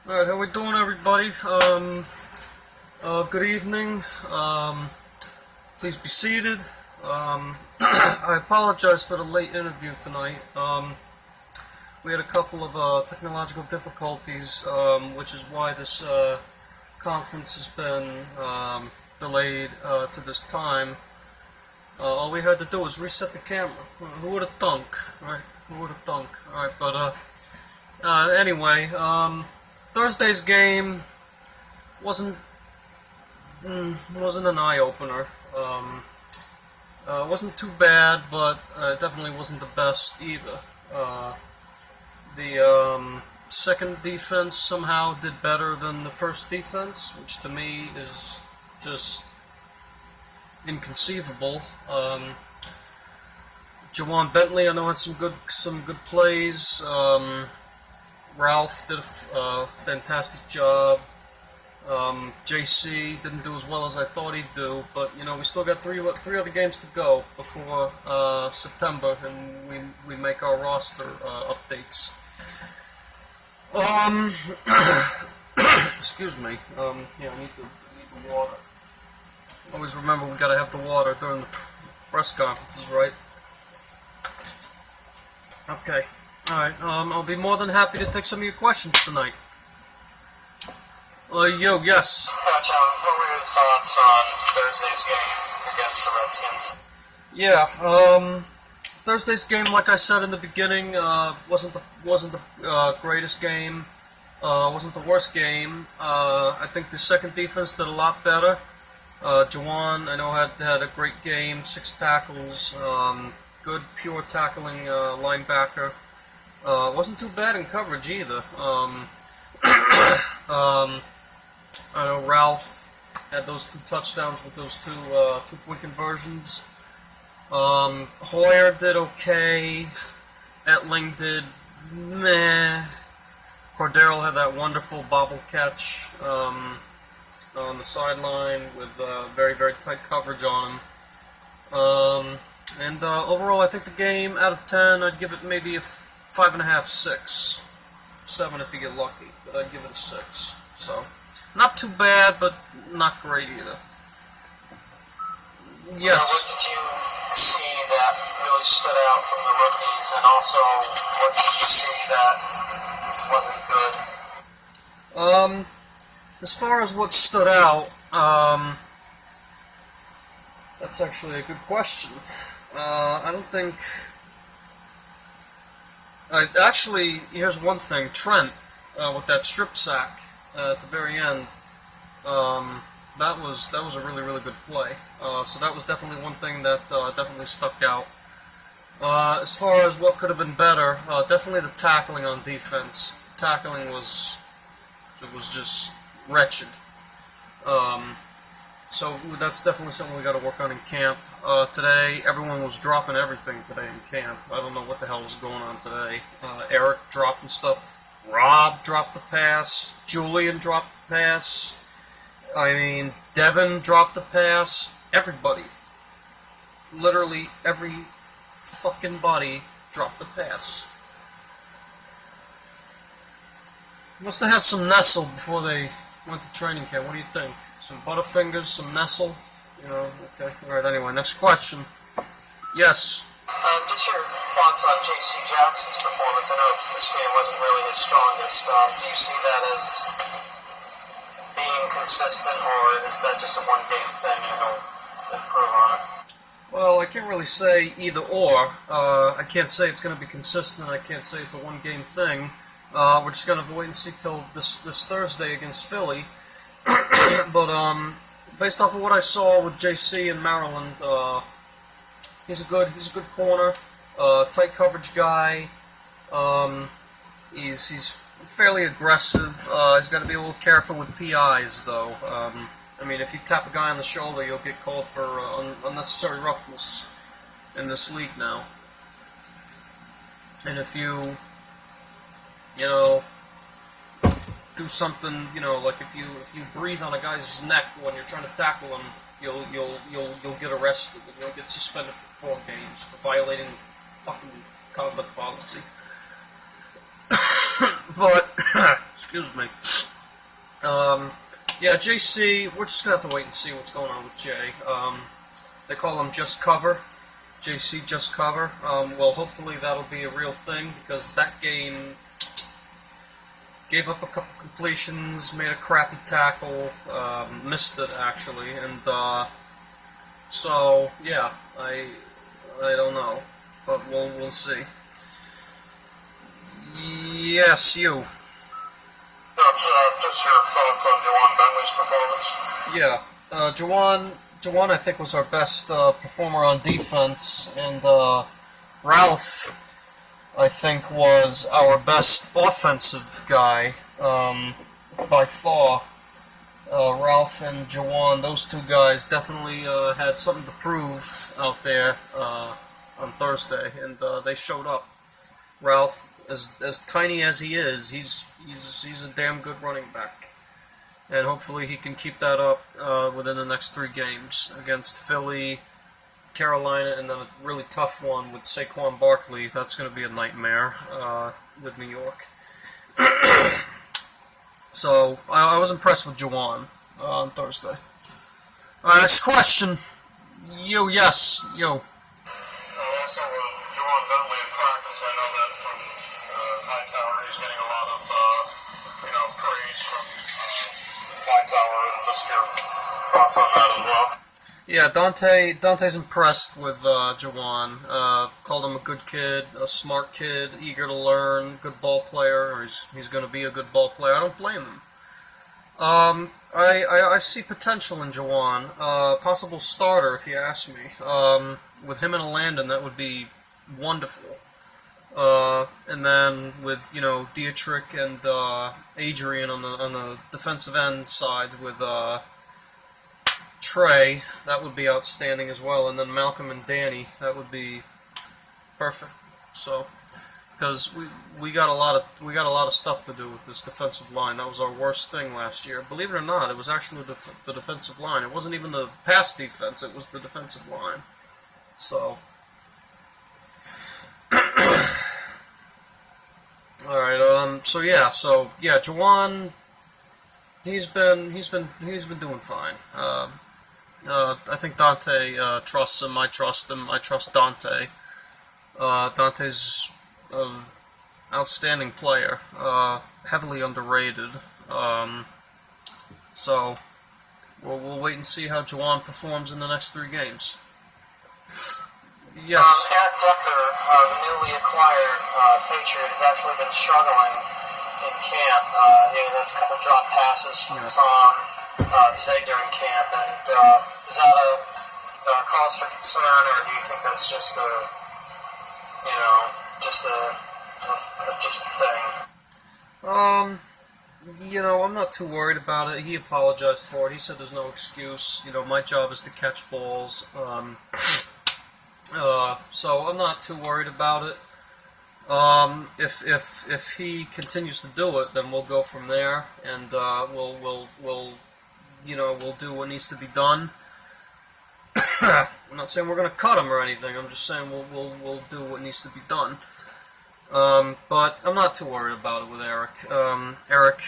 Alright, how we doing, everybody? Good evening. Please be seated. I apologize for the late interview tonight. We had a couple of technological difficulties, which is why this conference has been delayed to this time. All we had to do was reset the camera. Who would have thunk, right? Who would have thunk? Alright, but anyway, Thursday's game wasn't an eye-opener. Wasn't too bad, but definitely wasn't the best either. The second defense somehow did better than the first defense, which to me is just inconceivable. Jawan Bentley, I know, had some good plays. Ralph did a fantastic job. JC didn't do as well as I thought he'd do, but you know, we still got three other games to go before September, and we make our roster updates. Excuse me. Yeah, I need the water. Always remember we gotta have the water during the press conferences, right? Okay. Alright, I'll be more than happy to take some of your questions tonight. Yes. John, what were your thoughts on Thursday's game against the Redskins? Yeah, Thursday's game, like I said in the beginning, wasn't the greatest game, wasn't the worst game. I think the second defense did a lot better. Jawan, I know, had a great game, 6 tackles, good pure tackling linebacker. Wasn't too bad in coverage either. I know Ralph had those 2 touchdowns with those 2-point conversions. Hoyer did okay. Etling did meh. Cordero had that wonderful bobble catch on the sideline with very, very tight coverage on him. And overall, I think the game, out of 10, I'd give it maybe a 5.5, 6. 7 if you get lucky, but I'd give it a 6. So, not too bad, but not great either. Yes. What did you see that really stood out from the rookies, and also what did you see that wasn't good? As far as what stood out, that's actually a good question. I don't think... actually, here's one thing. Trent, with that strip sack at the very end, that was a really, really good play. So that was definitely one thing that definitely stuck out. As far as what could have been better, definitely the tackling on defense. The tackling was just wretched. So that's definitely something we got to work on in camp. Today, everyone was dropping everything today in camp. I don't know what the hell was going on today. Eric dropping stuff. Rob dropped the pass. Julian dropped the pass. I mean, Devin dropped the pass. Everybody. Literally every fucking body dropped the pass. Must have had some Nestle before they went to training camp. What do you think? Some Butterfingers, some Nestle? You know, okay. Alright, anyway, next question. Yes? Just your thoughts on J.C. Jackson's performance. I know this game wasn't really his strongest. Do you see that as being consistent, or is that just a one-game thing and he'll improve on it? Well, I can't really say either or. I can't say it's going to be consistent. I can't say it's a one-game thing. We're just going to have to wait and see till this Thursday against Philly. But based off of what I saw with JC in Maryland, he's a good corner, tight coverage guy. He's fairly aggressive. He's got to be a little careful with PIs, though. I mean, if you tap a guy on the shoulder, you'll get called for unnecessary roughness in this league now. And if you do something, like if you breathe on a guy's neck when you're trying to tackle him, you'll get arrested and you'll get suspended for 4 games for violating fucking conduct policy. But excuse me. Yeah, JC, we're just going to have to wait and see what's going on with Jay. They call him Just Cover. JC Just Cover. Well, hopefully that'll be a real thing, because that game gave up a couple completions, made a crappy tackle, missed it actually, and so yeah, I don't know, but we'll see. Yes, you. Just your thoughts on Juwan Bentley's performance. Yeah, Juwan I think was our best performer on defense, and Ralph I think was our best offensive guy by far. Ralph and Juwan, those two guys definitely had something to prove out there on Thursday, and they showed up. Ralph, as tiny as he is, he's a damn good running back, and hopefully he can keep that up within the next 3 games against Philly, Carolina, and then a really tough one with Saquon Barkley. That's going to be a nightmare with New York. So I was impressed with Juwan on Thursday. Next question. Yes. Also, Juwan Bentley in practice, I know that from Hightower, he's getting a lot of, praise from Hightower, and just your thoughts on that as well. Yeah, Dante's impressed with Juwan. Called him a good kid, a smart kid, eager to learn, good ball player, or he's going to be a good ball player. I don't blame him. I see potential in Juwan. Possible starter, if you ask me. With him and Landon, that would be wonderful. And then with Dietrich and Adrian on the defensive end sides with Trey, that would be outstanding as well. And then Malcolm and Danny, that would be perfect. So, because we got a lot of stuff to do with this defensive line. That was our worst thing last year. Believe it or not, it was actually the defensive line. It wasn't even the pass defense. It was the defensive line. So, all right. So yeah. Juwan, he's been doing fine. I think Dante trusts him. I trust him. I trust Dante. Dante's an outstanding player, heavily underrated. So we'll wait and see how Juwan performs in the next 3 games. Yes. Eric Decker, the newly acquired Patriot, has actually been struggling in camp. He had a couple drop passes from Tom today during camp, and is that a cause for concern, or do you think that's just a thing? I'm not too worried about it. He apologized for it. He said there's no excuse. My job is to catch balls. So I'm not too worried about it. If he continues to do it, then we'll go from there, and we'll do what needs to be done. I'm not saying we're going to cut him or anything. I'm just saying we'll do what needs to be done. But I'm not too worried about it with Eric. Eric,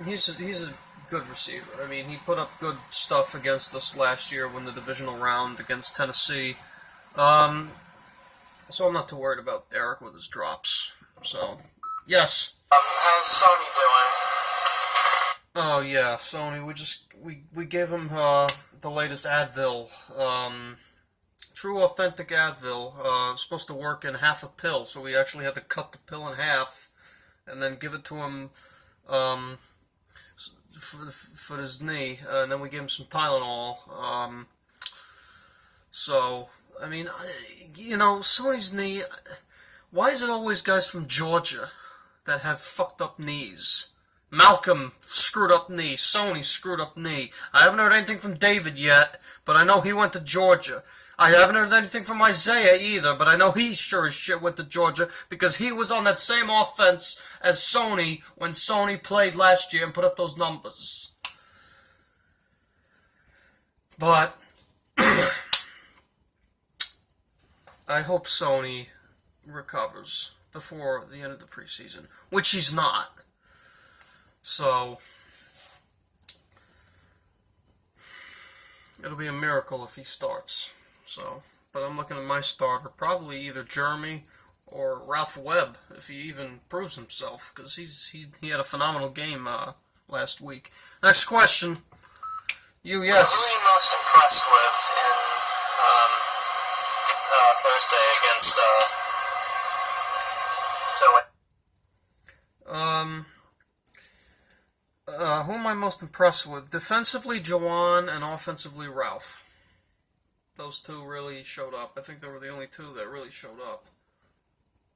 he's a good receiver. I mean, he put up good stuff against us last year when the divisional round against Tennessee. So I'm not too worried about Eric with his drops. So, yes. How's Sony doing? Oh yeah, Sony. We gave him the latest Advil. True authentic Advil. Supposed to work in half a pill, so we actually had to cut the pill in half and then give it to him for his knee, and then we gave him some Tylenol. So, I mean, Sony's knee. Why is it always guys from Georgia that have fucked up knees? Malcolm, screwed up knee. Sony, screwed up knee. I haven't heard anything from David yet, but I know he went to Georgia. I haven't heard anything from Isaiah either, but I know he sure as shit went to Georgia because he was on that same offense as Sony when Sony played last year and put up those numbers. But I hope Sony recovers before the end of the preseason, which he's not. So, it'll be a miracle if he starts. So, but I'm looking at my starter, probably either Jeremy or Ralph Webb, if he even proves himself, because he had a phenomenal game last week. Next question. You, yes. Who are you most impressed with in Thursday against Philly? Who am I most impressed with? Defensively, Jawan, and offensively, Ralph. Those two really showed up. I think they were the only two that really showed up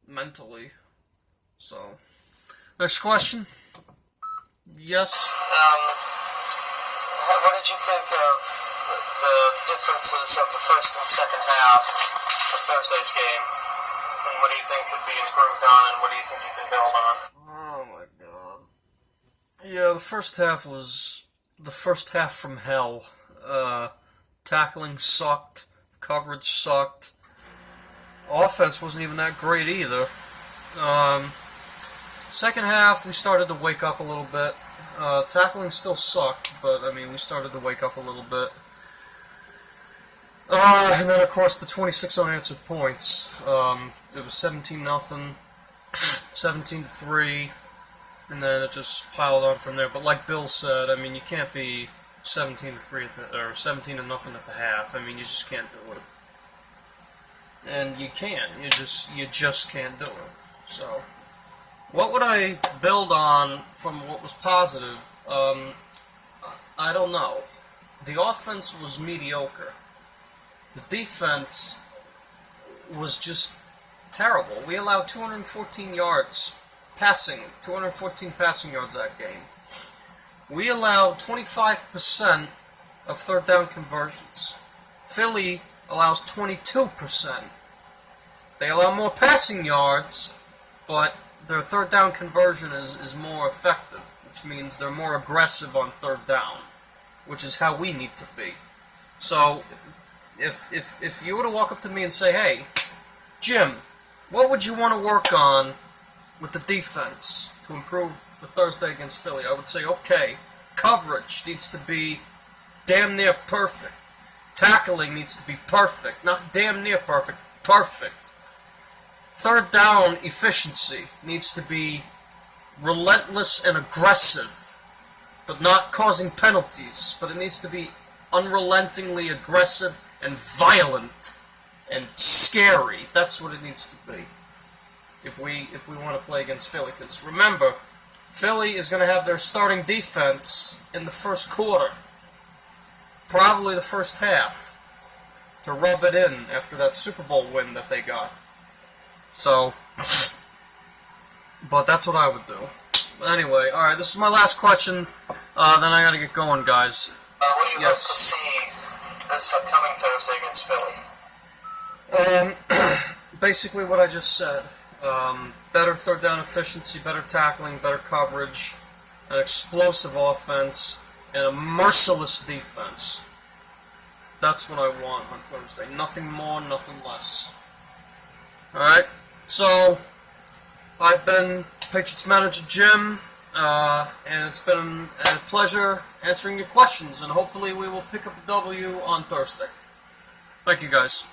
mentally. So, next question. Yes. What did you think of the differences of the first and second half of Thursday's game? And what do you think could be improved on, and what do you think you can build on? Oh my god. Yeah, the first half was the first half from hell. Tackling sucked. Coverage sucked. Offense wasn't even that great either. Second half, we started to wake up a little bit. Tackling still sucked, but I mean, we started to wake up a little bit. And then, of course, the 26 unanswered points. It was 17-0, 17-3, and then it just piled on from there. But like Bill said, I mean, you can't be 17-3 or 17-0 at the half. I mean, you just can't do it. And you can't. You just can't do it. So, what would I build on from what was positive? I don't know. The offense was mediocre. The defense was just terrible. We allowed 214 yards passing, 214 passing yards that game. We allowed 25% of third down conversions. Philly allows 22%. They allow more passing yards, but their third down conversion is more effective, which means they're more aggressive on third down, which is how we need to be. So, if you were to walk up to me and say, hey, Jim, what would you want to work on with the defense to improve for Thursday against Philly? I would say, okay, coverage needs to be damn near perfect. Tackling needs to be perfect. Not damn near perfect, perfect. Third down efficiency needs to be relentless and aggressive, but not causing penalties. But it needs to be unrelentingly aggressive and violent and scary. That's what it needs to be if we want to play against Philly. Because remember, Philly is going to have their starting defense in the first quarter, probably the first half, to rub it in after that Super Bowl win that they got. So, but that's what I would do. But anyway, alright, this is my last question, then I gotta get going, guys. What do you hope to see this upcoming Thursday against Philly? Basically what I just said. Better third down efficiency, better tackling, better coverage, an explosive offense, and a merciless defense. That's what I want on Thursday. Nothing more, nothing less. Alright, so I've been Patriots manager Jim, and it's been a pleasure answering your questions, and hopefully we will pick up the W on Thursday. Thank you, guys.